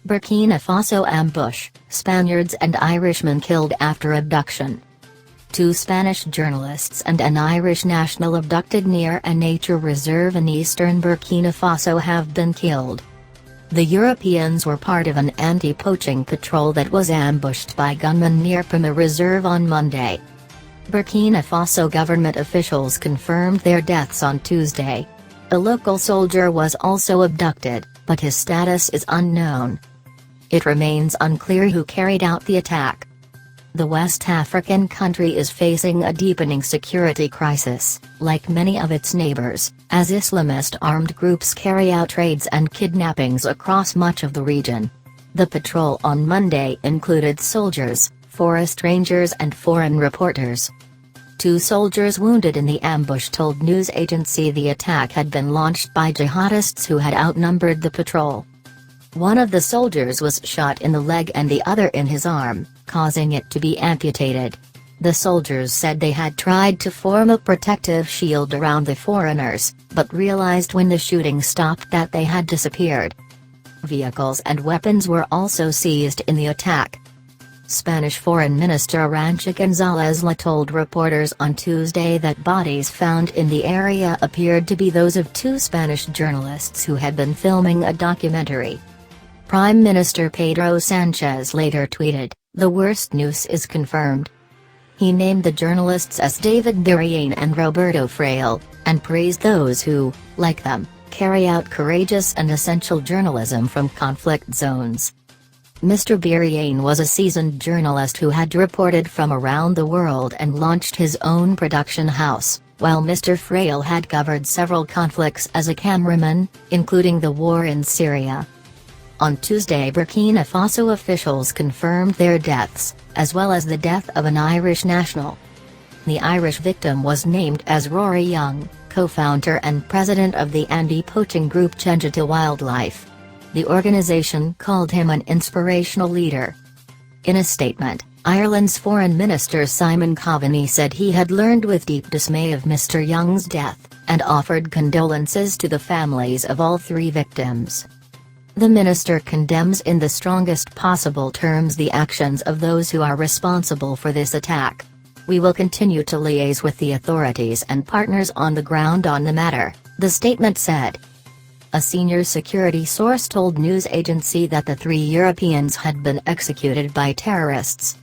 Burkina Faso ambush, Spaniards and Irishmen killed after abduction. 2 Spanish journalists and an Irish national abducted near a nature reserve in eastern Burkina Faso have been killed. The Europeans were part of an anti-poaching patrol that was ambushed by gunmen near Pama Reserve on Monday. Burkina Faso government officials confirmed their deaths on Tuesday. A local soldier was also abducted, but his status is unknown. It remains unclear who carried out the attack. The West African country is facing a deepening security crisis, like many of its neighbors, as Islamist armed groups carry out raids and kidnappings across much of the region. The patrol on Monday included soldiers, forest rangers and foreign reporters. 2 soldiers wounded in the ambush told news agency the attack had been launched by jihadists who had outnumbered the patrol. One of the soldiers was shot in the leg and the other in his arm, causing it to be amputated. The soldiers said they had tried to form a protective shield around the foreigners, but realized when the shooting stopped that they had disappeared. Vehicles and weapons were also seized in the attack. Spanish Foreign Minister Arantxa González told reporters on Tuesday that bodies found in the area appeared to be those of 2 Spanish journalists who had been filming a documentary. Prime Minister Pedro Sánchez later tweeted, "The worst news is confirmed." He named the journalists as David Biriane and Roberto Fraile, and praised those who, like them, carry out courageous and essential journalism from conflict zones. Mr. Biriane was a seasoned journalist who had reported from around the world and launched his own production house, while Mr. Fraile had covered several conflicts as a cameraman, including the war in Syria. On Tuesday, Burkina Faso officials confirmed their deaths, as well as the death of an Irish national. The Irish victim was named as Rory Young, co-founder and president of the anti-poaching group Change to Wildlife. The organization called him an inspirational leader. In a statement, Ireland's Foreign Minister Simon Coveney said he had learned with deep dismay of Mr. Young's death, and offered condolences to the families of all 3 victims. The minister condemns in the strongest possible terms the actions of those who are responsible for this attack. "We will continue to liaise with the authorities and partners on the ground on the matter," the statement said. A senior security source told news agency that the 3 Europeans had been executed by terrorists.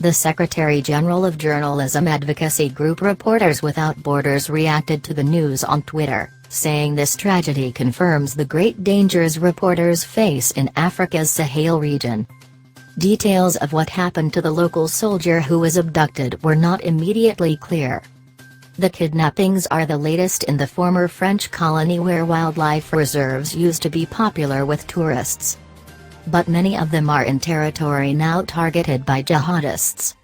The Secretary-General of journalism advocacy group Reporters Without Borders reacted to the news on Twitter, saying this tragedy confirms the great dangers reporters face in Africa's Sahel region. Details of what happened to the local soldier who was abducted were not immediately clear. The kidnappings are the latest in the former French colony where wildlife reserves used to be popular with tourists. But many of them are in territory now targeted by jihadists.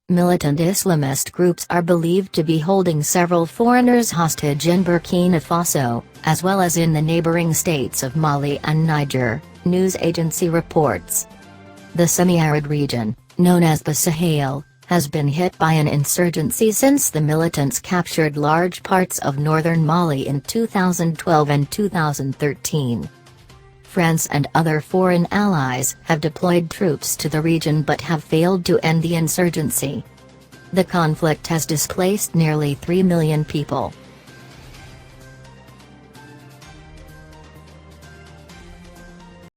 Militant Islamist groups are believed to be holding several foreigners hostage in Burkina Faso, as well as in the neighboring states of Mali and Niger, news agency reports. The semi-arid region, known as the Sahel, has been hit by an insurgency since the militants captured large parts of northern Mali in 2012 and 2013. France and other foreign allies have deployed troops to the region but have failed to end the insurgency. The conflict has displaced nearly 3 million people.